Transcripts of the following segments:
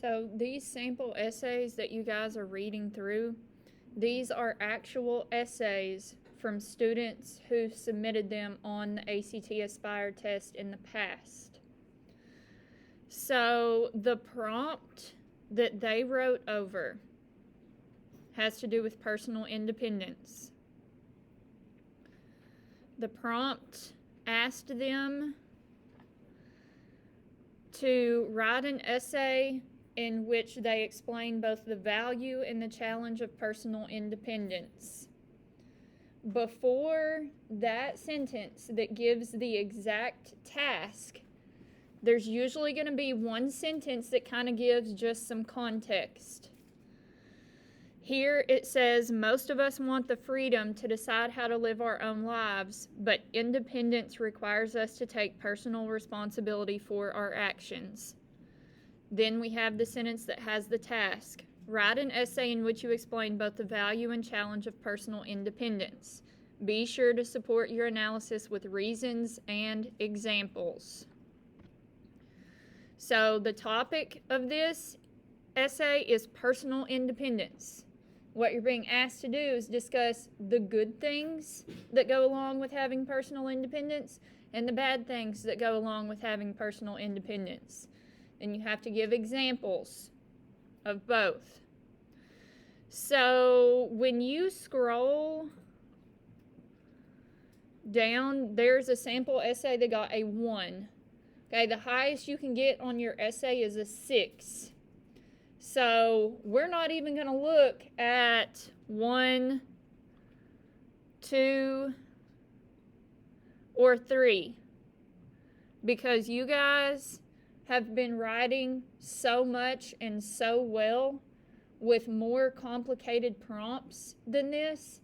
So these sample essays that you guys are reading through, these are actual essays from students who submitted them on the ACT Aspire test in the past. So the prompt that they wrote over has to do with personal independence. The prompt asked them to write an essay in which they explain both the value and the challenge of personal independence. Before that sentence that gives the exact task, there's usually going to be one sentence that kind of gives just some context. Here it says, most of us want the freedom to decide how to live our own lives, but independence requires us to take personal responsibility for our actions. Then we have the sentence that has the task. Write an essay in which you explain both the value and challenge of personal independence. Be sure to support your analysis with reasons and examples. So the topic of this essay is personal independence. What you're being asked to do is discuss the good things that go along with having personal independence and the bad things that go along with having personal independence. And you have to give examples of both. So when you scroll down, there's a sample essay that got a 1. Okay, the highest you can get on your essay is a 6. So we're not even going to look at 1, 2, or 3 because you guys have been writing so much and so well with more complicated prompts than this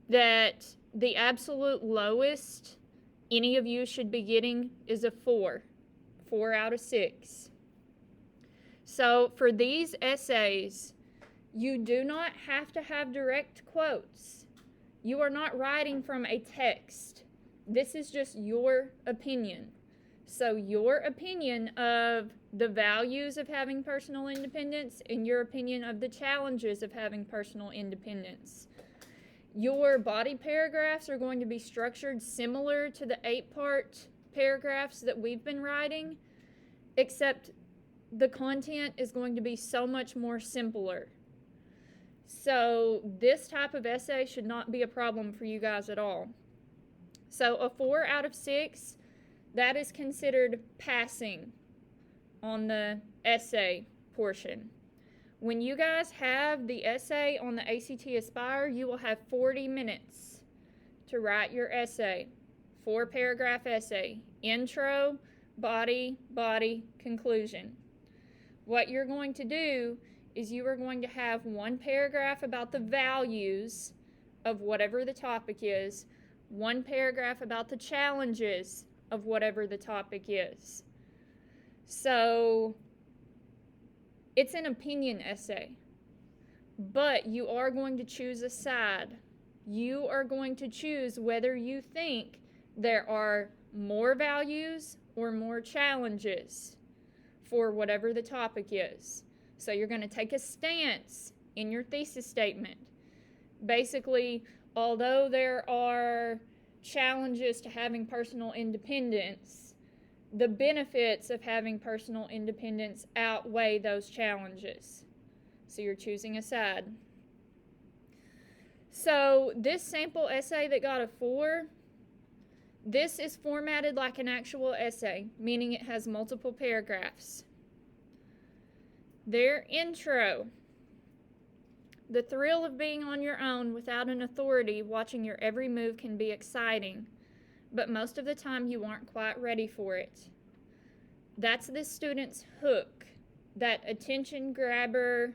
that the absolute lowest any of you should be getting is a 4 out of 6. So for these essays, you do not have to have direct quotes. You are not writing from a text. This is just your opinion. So your opinion of the values of having personal independence and your opinion of the challenges of having personal independence. Your body paragraphs are going to be structured similar to the 8-part paragraphs that we've been writing, except the content is going to be so much more simpler. So this type of essay should not be a problem for you guys at all. So a 4 out of 6, that is considered passing on the essay portion. When you guys have the essay on the ACT Aspire, you will have 40 minutes to write your essay. 4-paragraph essay. Intro, body, conclusion. What you're going to do is you are going to have 1 paragraph about the values of whatever the topic is, 1 paragraph about the challenges of whatever the topic is. So it's an opinion essay, but you are going to choose a side. You are going to choose whether you think there are more values or more challenges for whatever the topic is. So you're going to take a stance in your thesis statement. Basically, although there are challenges to having personal independence, the benefits of having personal independence outweigh those challenges. So you're choosing a side. So this sample essay that got a 4, this is formatted like an actual essay, meaning it has multiple paragraphs. Their intro. The thrill of being on your own without an authority watching your every move can be exciting, but most of the time you aren't quite ready for it. That's the student's hook, that attention grabber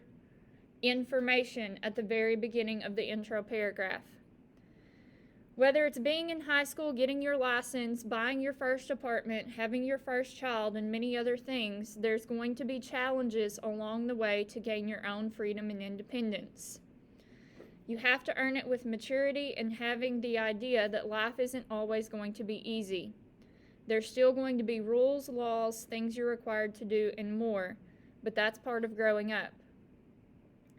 information at the very beginning of the intro paragraph. Whether it's being in high school, getting your license, buying your first apartment, having your first child, and many other things, there's going to be challenges along the way to gain your own freedom and independence. You have to earn it with maturity and having the idea that life isn't always going to be easy. There's still going to be rules, laws, things you're required to do, and more. but that's part of growing up.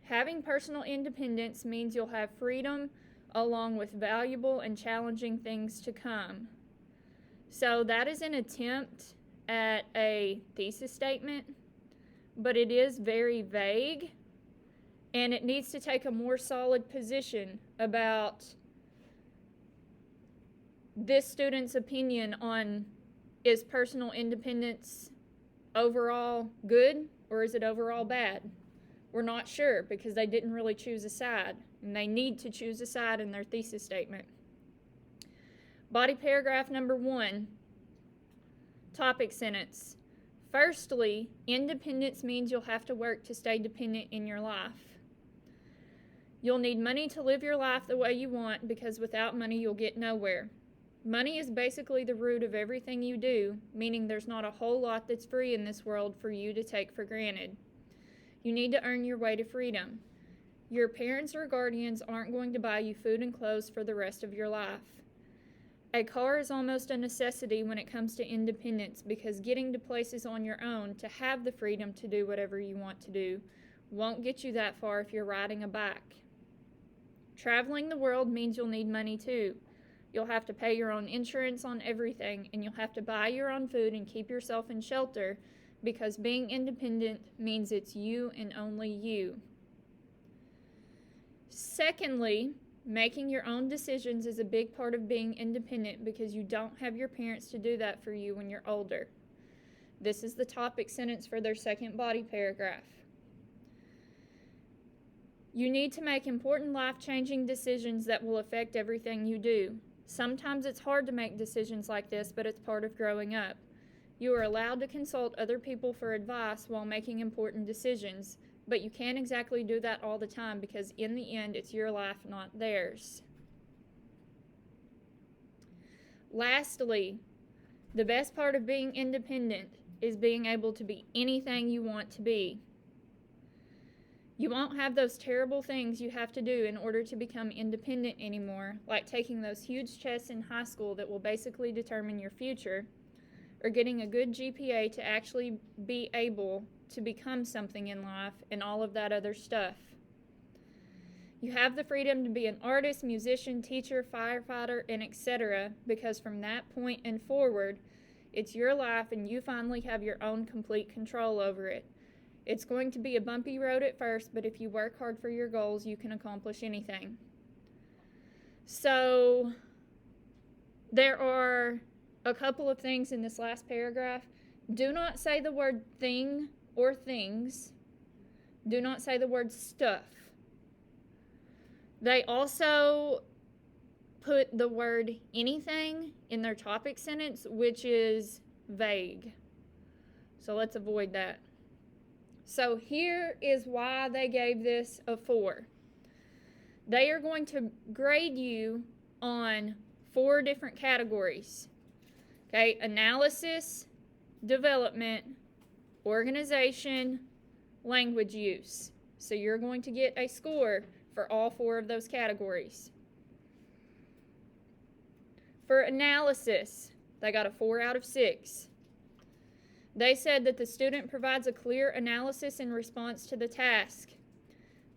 Having personal independence means you'll have freedom along with valuable and challenging things to come. So that is an attempt at a thesis statement, but it is very vague, and it needs to take a more solid position about this student's opinion on, is personal independence overall good or is it overall bad? We're not sure because they didn't really choose a side, and they need to choose a side in their thesis statement. Body paragraph number 1, topic sentence. Firstly, independence means you'll have to work to stay dependent in your life. You'll need money to live your life the way you want because without money you'll get nowhere. Money is basically the root of everything you do, meaning there's not a whole lot that's free in this world for you to take for granted. You need to earn your way to freedom. Your parents or guardians aren't going to buy you food and clothes for the rest of your life. A car is almost a necessity when it comes to independence because getting to places on your own to have the freedom to do whatever you want to do won't get you that far if you're riding a bike. Traveling the world means you'll need money too. You'll have to pay your own insurance on everything, and you'll have to buy your own food and keep yourself in shelter because being independent means it's you and only you. Secondly, making your own decisions is a big part of being independent because you don't have your parents to do that for you when you're older. This is the topic sentence for their second body paragraph. You need to make important life-changing decisions that will affect everything you do. Sometimes it's hard to make decisions like this, but it's part of growing up. You are allowed to consult other people for advice while making important decisions, but you can't exactly do that all the time because in the end, it's your life, not theirs. Lastly, the best part of being independent is being able to be anything you want to be. You won't have those terrible things you have to do in order to become independent anymore, like taking those huge tests in high school that will basically determine your future, or getting a good GPA to actually be able to become something in life, and all of that other stuff. You have the freedom to be an artist, musician, teacher, firefighter, and etc., because from that point and forward, it's your life and you finally have your own complete control over it. It's going to be a bumpy road at first, but if you work hard for your goals, you can accomplish anything. So, there are a couple of things in this last paragraph. Do not say the word thing or things. Do not say the word stuff. They also put the word anything in their topic sentence, which is vague. So let's avoid that. So here is why they gave this a 4. They are going to grade you on 4 different categories. Okay, analysis, development, organization, language use. So you're going to get a score for all 4 of those categories. For analysis, they got a 4 out of 6. They said that the student provides a clear analysis in response to the task.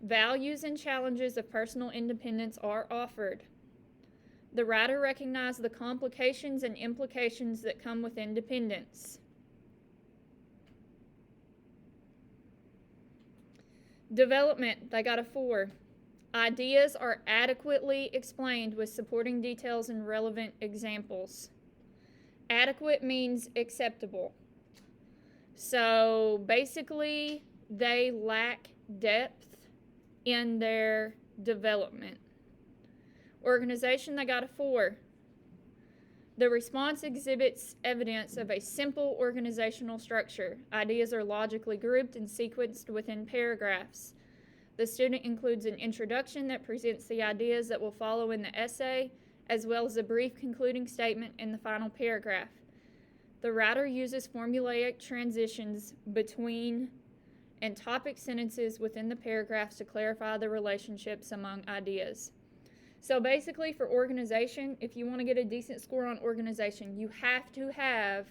Values and challenges of personal independence are offered. The writer recognized the complications and implications that come with independence. Development, they got a 4. Ideas are adequately explained with supporting details and relevant examples. Adequate means acceptable. So basically, they lack depth in their development. Organization, they got a 4. The response exhibits evidence of a simple organizational structure. Ideas are logically grouped and sequenced within paragraphs. The student includes an introduction that presents the ideas that will follow in the essay, as well as a brief concluding statement in the final paragraph. The writer uses formulaic transitions between and topic sentences within the paragraphs to clarify the relationships among ideas. So basically for organization, if you want to get a decent score on organization, you have to have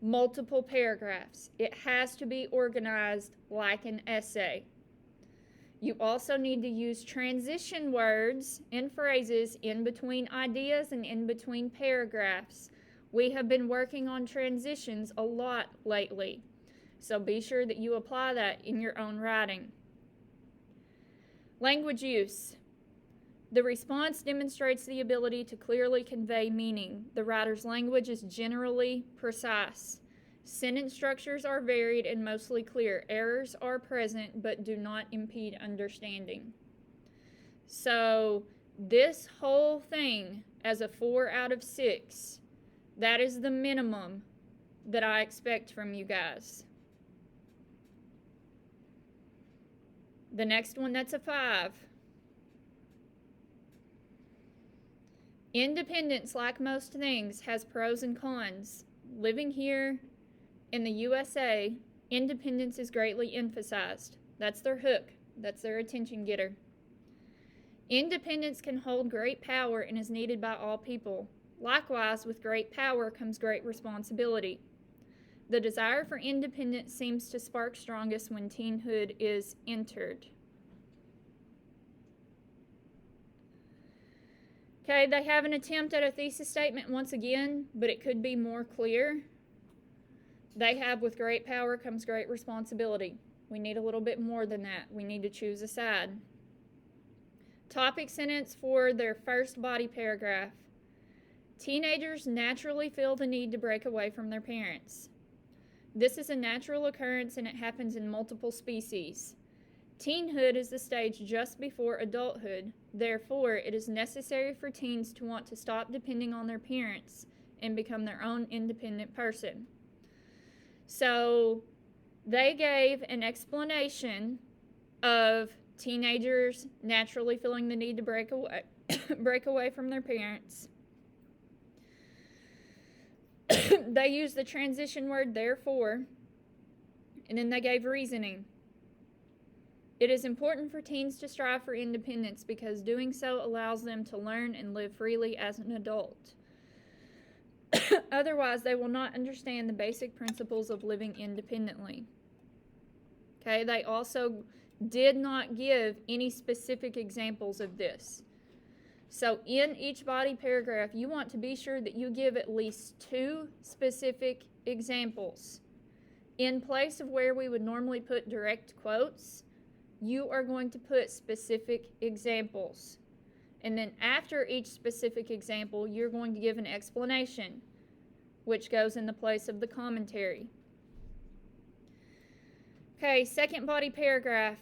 multiple paragraphs. It has to be organized like an essay. You also need to use transition words and phrases in between ideas and in between paragraphs. We have been working on transitions a lot lately, so be sure that you apply that in your own writing. Language use. The response demonstrates the ability to clearly convey meaning. The writer's language is generally precise. Sentence structures are varied and mostly clear. Errors are present but do not impede understanding. So this whole thing as a 4 out of 6, that is the minimum that I expect from you guys. The next one, that's a 5. Independence, like most things, has pros and cons. Living here in the USA, independence is greatly emphasized. That's their hook. That's their attention getter. Independence can hold great power and is needed by all people. Likewise, with great power comes great responsibility. The desire for independence seems to spark strongest when teenhood is entered. Okay, they have an attempt at a thesis statement once again, but it could be more clear. They have, with great power comes great responsibility. We need a little bit more than that. We need to choose a side. Topic sentence for their first body paragraph. Teenagers naturally feel the need to break away from their parents. This is a natural occurrence and it happens in multiple species. Teenhood is the stage just before adulthood. Therefore, it is necessary for teens to want to stop depending on their parents and become their own independent person. So they gave an explanation of teenagers naturally feeling the need to break away from their parents. They used the transition word therefore, and then they gave reasoning. It is important for teens to strive for independence because doing so allows them to learn and live freely as an adult. Otherwise, they will not understand the basic principles of living independently. Okay, they also did not give any specific examples of this. So in each body paragraph, you want to be sure that you give at least 2 specific examples. In place of where we would normally put direct quotes, you are going to put specific examples. And then after each specific example, you're going to give an explanation, which goes in the place of the commentary. Okay, second body paragraph,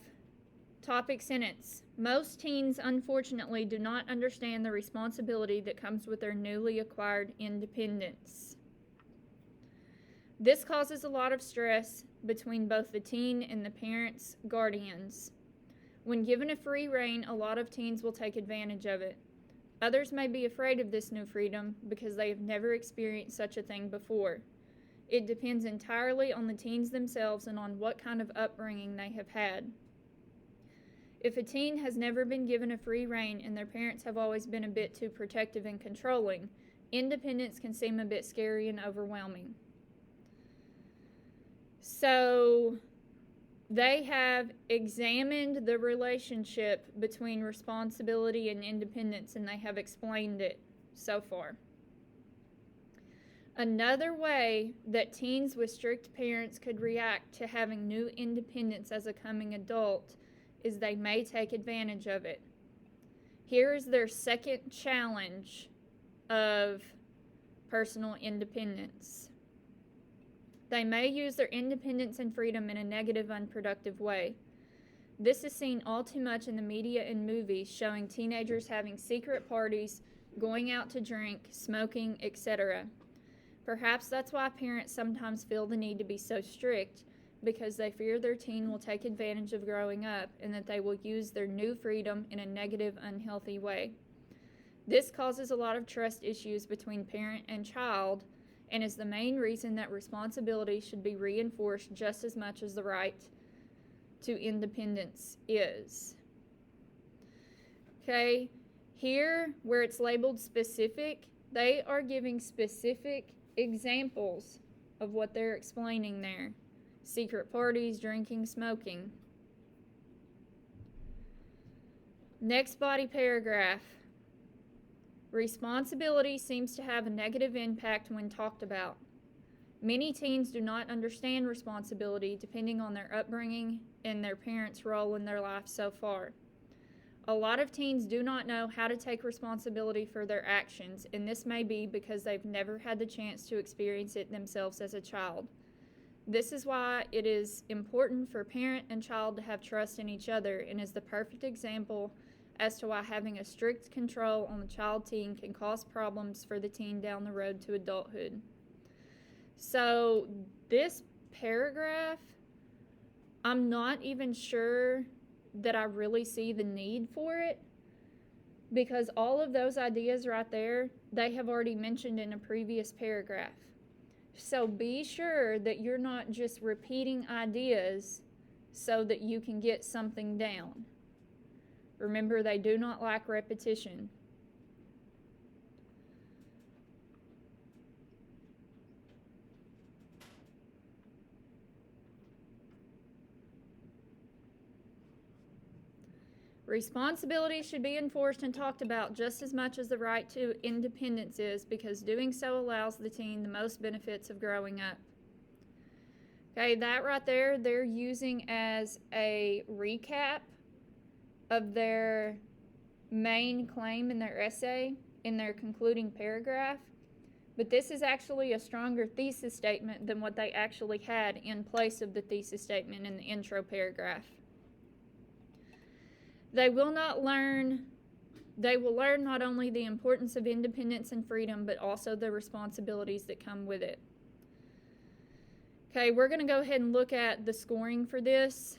topic sentence. Most teens, unfortunately, do not understand the responsibility that comes with their newly acquired independence. This causes a lot of stress between both the teen and the parents' guardians. When given a free rein, a lot of teens will take advantage of it. Others may be afraid of this new freedom because they have never experienced such a thing before. It depends entirely on the teens themselves and on what kind of upbringing they have had. If a teen has never been given a free rein and their parents have always been a bit too protective and controlling, independence can seem a bit scary and overwhelming. So they have examined the relationship between responsibility and independence, and they have explained it so far. Another way that teens with strict parents could react to having new independence as a coming adult is they may take advantage of it. Here is their second challenge of personal independence. They may use their independence and freedom in a negative, unproductive way. This is seen all too much in the media and movies, showing teenagers having secret parties, going out to drink, smoking, etc. Perhaps that's why parents sometimes feel the need to be so strict, because they fear their teen will take advantage of growing up and that they will use their new freedom in a negative, unhealthy way. This causes a lot of trust issues between parent and child, and is the main reason that responsibility should be reinforced just as much as the right to independence is. Okay, here where it's labeled specific, they are giving specific examples of what they're explaining there. Secret parties, drinking, smoking. Next body paragraph. Responsibility seems to have a negative impact when talked about. Many teens do not understand responsibility depending on their upbringing and their parents' role in their life so far. A lot of teens do not know how to take responsibility for their actions, and this may be because they've never had the chance to experience it themselves as a child. This is why it is important for parent and child to have trust in each other, and is the perfect example as to why having a strict control on the child-teen can cause problems for the teen down the road to adulthood. So this paragraph, I'm not even sure that I really see the need for it, because all of those ideas right there, they have already mentioned in a previous paragraph. So be sure that you're not just repeating ideas so that you can get something down. Remember, they do not like repetition. Responsibility should be enforced and talked about just as much as the right to independence is, because doing so allows the teen the most benefits of growing up. Okay, that right there, they're using as a recap of their main claim in their essay, in their concluding paragraph. But this is actually a stronger thesis statement than what they actually had in place of the thesis statement in the intro paragraph. They will learn not only the importance of independence and freedom, but also the responsibilities that come with it. Okay, we're going to go ahead and look at the scoring for this.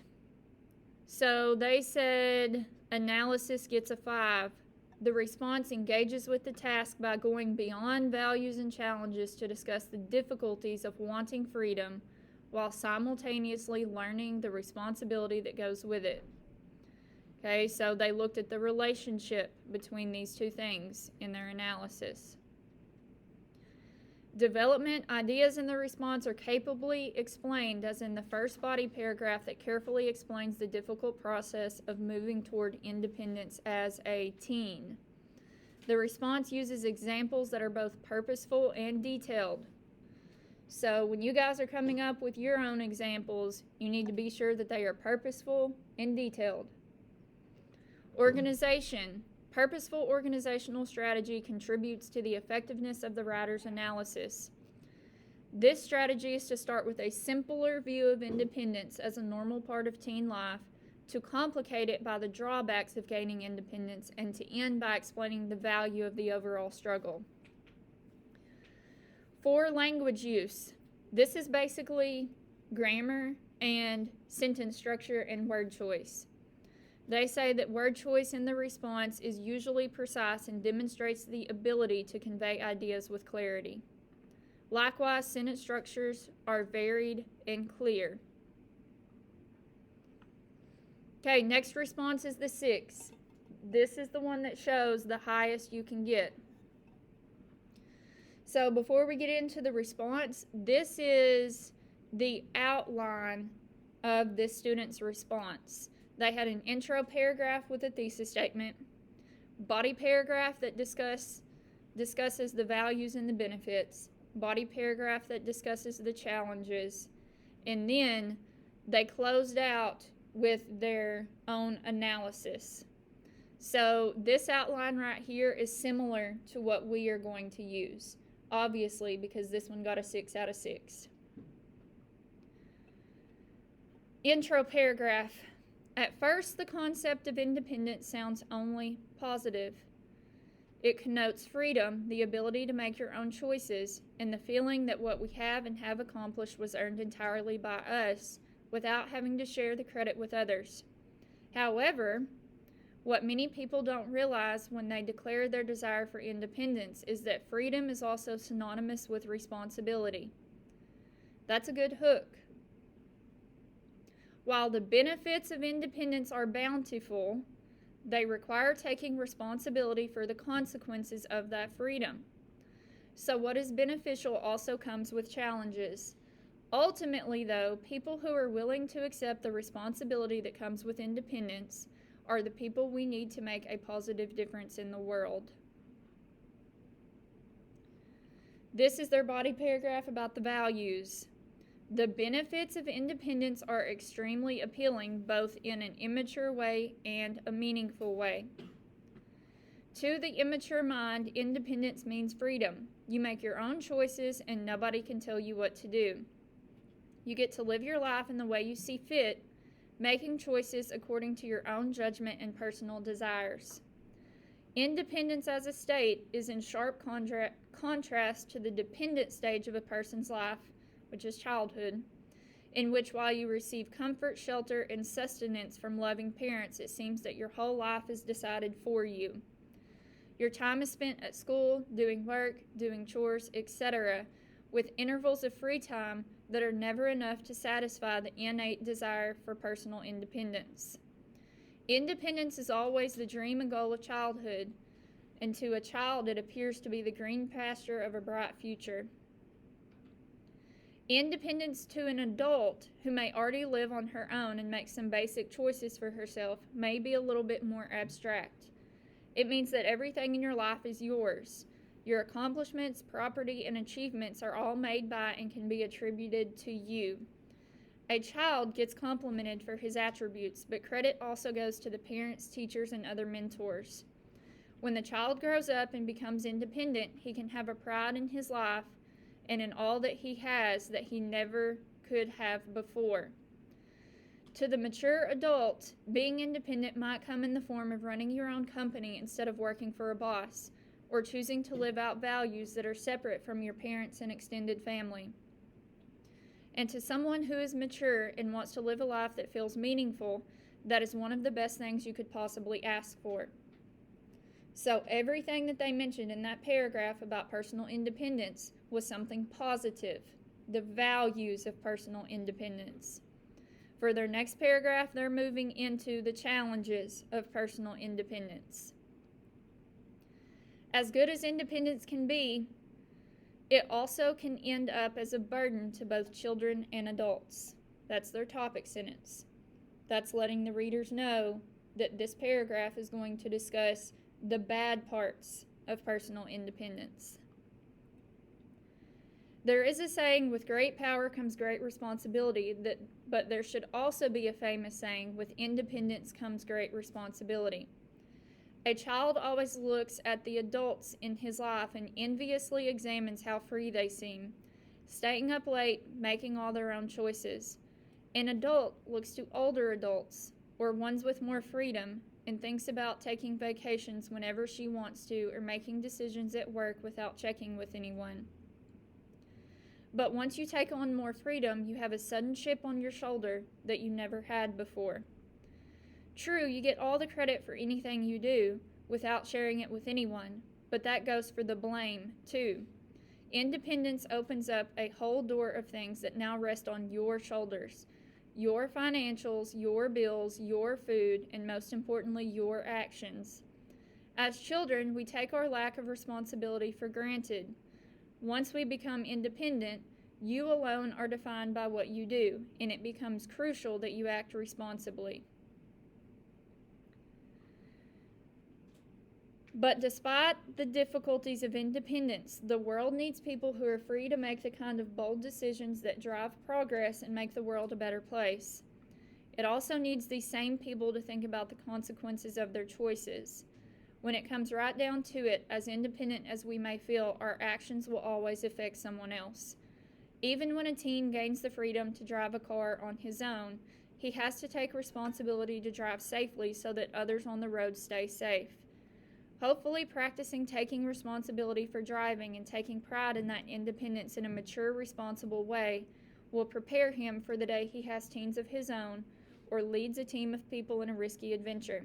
So they said analysis gets a 5. The response engages with the task by going beyond values and challenges to discuss the difficulties of wanting freedom while simultaneously learning the responsibility that goes with it. Okay, so they looked at the relationship between these two things in their analysis. Development, ideas in the response are capably explained, as in the first body paragraph that carefully explains the difficult process of moving toward independence as a teen. The response uses examples that are both purposeful and detailed. So when you guys are coming up with your own examples, you need to be sure that they are purposeful and detailed. Organization. Purposeful organizational strategy contributes to the effectiveness of the writer's analysis. This strategy is to start with a simpler view of independence as a normal part of teen life, to complicate it by the drawbacks of gaining independence, and to end by explaining the value of the overall struggle. For language use, this is basically grammar and sentence structure and word choice. They say that word choice in the response is usually precise and demonstrates the ability to convey ideas with clarity. Likewise, sentence structures are varied and clear. Okay, next response is the 6. This is the one that shows the highest you can get. So before we get into the response, this is the outline of this student's response. They had an intro paragraph with a thesis statement, body paragraph that discusses the values and the benefits, body paragraph that discusses the challenges, and then they closed out with their own analysis. So this outline right here is similar to what we are going to use, obviously, because this one got a 6 out of 6. Intro paragraph. At first, the concept of independence sounds only positive. It connotes freedom, the ability to make your own choices, and the feeling that what we have and have accomplished was earned entirely by us, without having to share the credit with others. However, what many people don't realize when they declare their desire for independence is that freedom is also synonymous with responsibility. That's a good hook. While the benefits of independence are bountiful, they require taking responsibility for the consequences of that freedom. So, what is beneficial also comes with challenges. Ultimately, though, people who are willing to accept the responsibility that comes with independence are the people we need to make a positive difference in the world. This is their body paragraph about the values. The benefits of independence are extremely appealing, both in an immature way and a meaningful way. To the immature mind, independence means freedom. You make your own choices and nobody can tell you what to do. You get to live your life in the way you see fit, making choices according to your own judgment and personal desires. Independence as a state is in sharp contrast to the dependent stage of a person's life, which is childhood, in which while you receive comfort, shelter, and sustenance from loving parents, it seems that your whole life is decided for you. Your time is spent at school, doing work, doing chores, etc., with intervals of free time that are never enough to satisfy the innate desire for personal independence. Independence is always the dream and goal of childhood, and to a child it appears to be the green pasture of a bright future. Independence to an adult who may already live on her own and make some basic choices for herself may be a little bit more abstract. It means that everything in your life is yours. Your accomplishments, property, and achievements are all made by and can be attributed to you. A child gets complimented for his attributes, but credit also goes to the parents, teachers, and other mentors. When the child grows up and becomes independent, he can have a pride in his life and in all that he has that he never could have before. To the mature adult, being independent might come in the form of running your own company instead of working for a boss, or choosing to live out values that are separate from your parents and extended family. And to someone who is mature and wants to live a life that feels meaningful, that is one of the best things you could possibly ask for. So everything that they mentioned in that paragraph about personal independence was something positive, the values of personal independence. For their next paragraph, they're moving into the challenges of personal independence. As good as independence can be, it also can end up as a burden to both children and adults. That's their topic sentence. That's letting the readers know that this paragraph is going to discuss the bad parts of personal independence. There is a saying, with great power comes great responsibility, but there should also be a famous saying, with independence comes great responsibility. A child always looks at the adults in his life and enviously examines how free they seem, staying up late, making all their own choices. An adult looks to older adults, or ones with more freedom, and thinks about taking vacations whenever she wants to, or making decisions at work without checking with anyone. But once you take on more freedom, you have a sudden chip on your shoulder that you never had before. True, you get all the credit for anything you do without sharing it with anyone, but that goes for the blame, too. Independence opens up a whole door of things that now rest on your shoulders. Your financials, your bills, your food, and most importantly, your actions. As children, we take our lack of responsibility for granted. Once we become independent, you alone are defined by what you do, and it becomes crucial that you act responsibly. But despite the difficulties of independence, the world needs people who are free to make the kind of bold decisions that drive progress and make the world a better place. It also needs these same people to think about the consequences of their choices. When it comes right down to it, as independent as we may feel, our actions will always affect someone else. Even when a teen gains the freedom to drive a car on his own, he has to take responsibility to drive safely so that others on the road stay safe. Hopefully, practicing taking responsibility for driving and taking pride in that independence in a mature, responsible way will prepare him for the day he has teens of his own or leads a team of people in a risky adventure.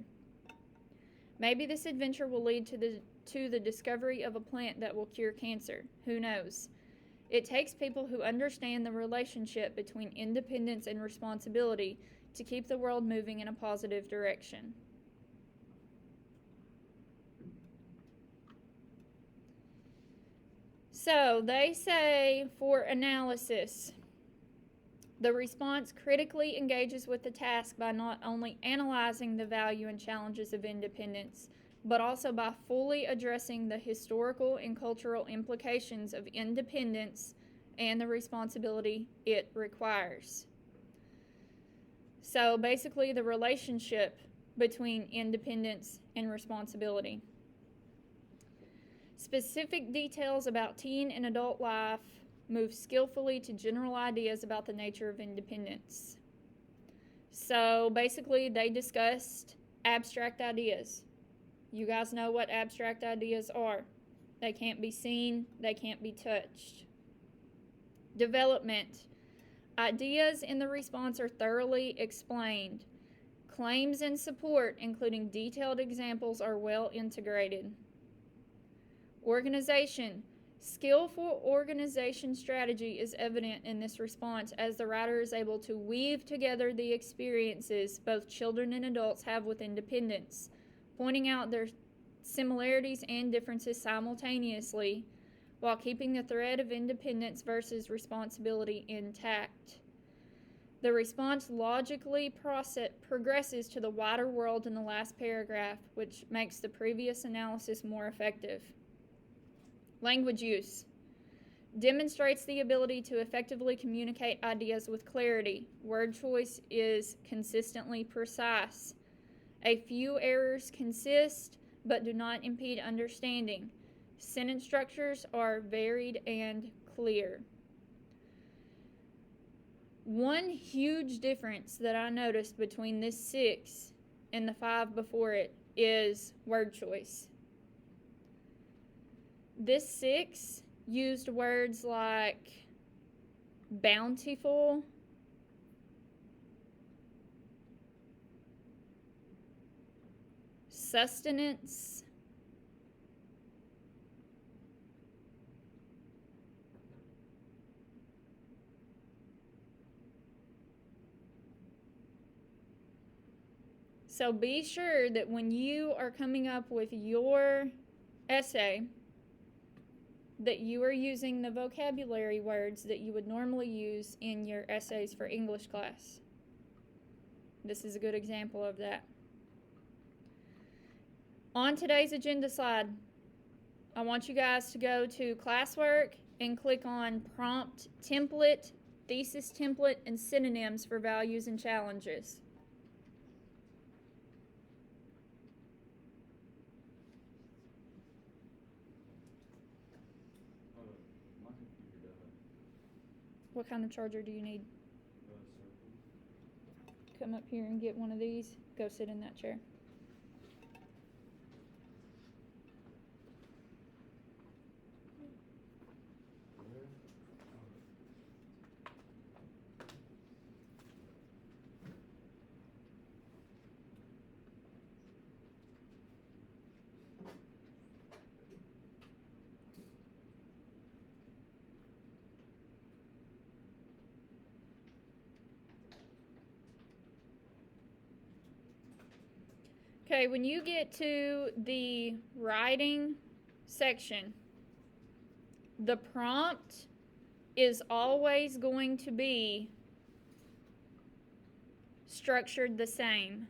Maybe this adventure will lead to the discovery of a plant that will cure cancer. Who knows? It takes people who understand the relationship between independence and responsibility to keep the world moving in a positive direction. So they say for analysis, the response critically engages with the task by not only analyzing the value and challenges of independence, but also by fully addressing the historical and cultural implications of independence and the responsibility it requires. So basically, the relationship between independence and responsibility. Specific details about teen and adult life move skillfully to general ideas about the nature of independence. So basically, they discussed abstract ideas. You guys know what abstract ideas are. They can't be seen, they can't be touched. Development. Ideas in the response are thoroughly explained. Claims and support, including detailed examples, are well integrated. Organization. Skillful organization strategy is evident in this response as the writer is able to weave together the experiences both children and adults have with independence, pointing out their similarities and differences simultaneously while keeping the thread of independence versus responsibility intact. The response logically progresses to the wider world in the last paragraph, which makes the previous analysis more effective. Language use demonstrates the ability to effectively communicate ideas with clarity. Word choice is consistently precise. A few errors consist but do not impede understanding. Sentence structures are varied and clear. One huge difference that I noticed between this 6 and the 5 before it is word choice. This 6 used words like bountiful, sustenance, so be sure that when you are coming up with your essay, that you are using the vocabulary words that you would normally use in your essays for English class. This is a good example of that. On today's agenda slide, I want you guys to go to classwork and click on prompt template, thesis template, and synonyms for values and challenges. What kind of charger do you need? Come up here and get one of these. Go sit in that chair. Okay, when you get to the writing section, the prompt is always going to be structured the same.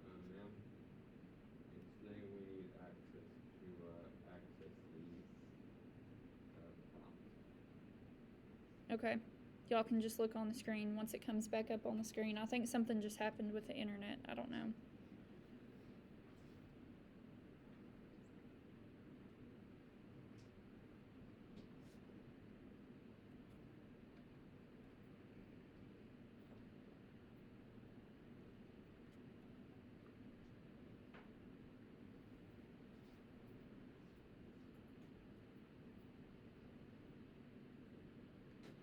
Ma'am, it's saying we need access to access these prompts. Okay. Y'all can just look on the screen once it comes back up on the screen. I think something just happened with the internet. I don't know.